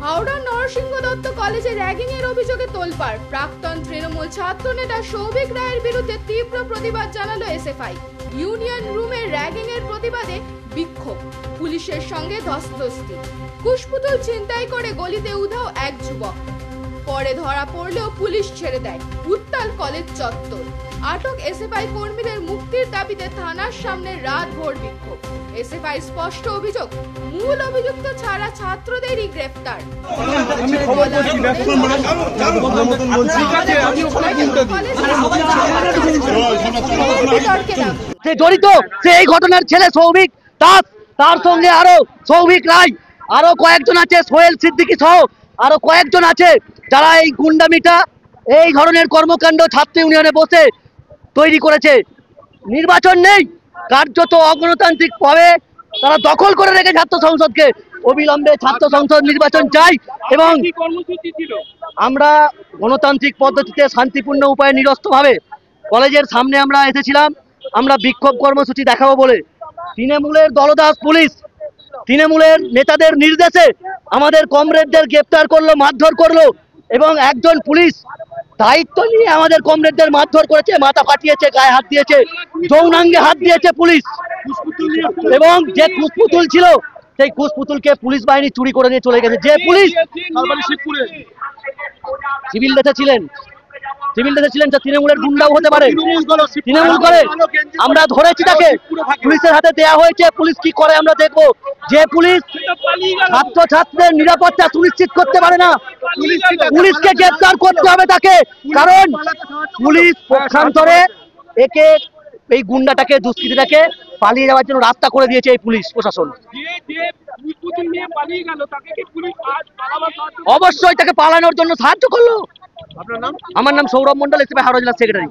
হাওড়ার নরসিংহ দত্ত কলেজে র্যাগিং এর অভিযোগে তোলপাড়। প্রাক্তন তৃণমূল ছাত্রনেতা সৌভিক রায়ের বিরুদ্ধে তীব্র প্রতিবাদ জানালো এসএফআই। ইউনিয়ন রুমে র্যাগিং এর প্রতিবাদে বিক্ষোভ, পুলিশের সঙ্গে ধস্তাধস্তি। কুশপুতুল ছিনতাই করে গলিতে উধাও এক যুবক, পরে ধরা পড়লেও পুলিশ ছেড়ে দেয়। উত্তাল কলেজ চত্বর। আটক এসএফআই কর্মীদের মুক্তির দাবিতে থানার সামনে রাতভর বিক্ষোভ। এসএফআই স্পষ্ট অভিযোগ, মূল অভিযুক্ত ছাড়া ছাত্রদেরই গ্রেফতার। জড়িত সে এই ঘটনার ছেলে সৌভিক দাস, তার সঙ্গে আরো সৌভিক রায়, আরো কয়েকজন আছে, সোহেল সিদ্দিকী সহ আরো কয়েকজন আছে, যারা এই গুন্ডামিটা, এই ধরনের কর্মকাণ্ড ছাত্র ইউনিয়নে বসে তৈরি করেছে। নির্বাচন নেই, কার্যত অগণতান্ত্রিক ভাবে তারা দখল করে রেখে ছাত্র সংসদকে। অবিলম্বে ছাত্র সংসদ নির্বাচন চাই এবং আমরা গণতান্ত্রিক পদ্ধতিতে শান্তিপূর্ণ উপায়ে নিরস্ত্রভাবে কলেজের সামনে আমরা এসেছিলাম। আমরা বিক্ষোভ কর্মসূচি দেখাবো বলে তৃণমূলের দলদাস পুলিশ তৃণমূলের নেতাদের নির্দেশে আমাদের কমরেডদের গ্রেপ্তার করলো, মারধর করলো এবং একজন পুলিশ দায়িত্ব নিয়ে আমাদের কমরেডদের মারধর করেছে, মাথা ফাটিয়েছে, গায়ে হাত দিয়েছে, যৌনাঙ্গে হাত দিয়েছে পুলিশ। এবং যে কুশপুতুল ছিল সেই কুশপুতুলকে পুলিশ বাহিনী চুরি করে নিয়ে চলে গেছে। যে পুলিশ সিভিল ড্রেসে ছিলেন সে তৃণমূলের গুন্ডাও হতে পারে, তৃণমূল করে। আমরা ধরেছি তাকে, পুলিশের হাতে দেয়া হয়েছে, পুলিশ কি করে আমরা দেখবো। যে পুলিশ ছাত্রছাত্রীদের নিরাপত্তা সুনিশ্চিত করতে পারে না, পুলিশকে গ্রেফতার করতে হবে তাকে। কারণ পুলিশ পক্ষান্তরে একে এই গুন্ডাটাকে, দুষ্কৃতীটাকে পালিয়ে যাওয়ার জন্য রাস্তা করে দিয়েছে এই পুলিশ প্রশাসন। অবশ্যই তাকে পালানোর জন্য সাহায্য করলো। আমার নাম সৌরভ মন্ডল, এসএফআই হাওড়া জেলা সেক্রেটারি।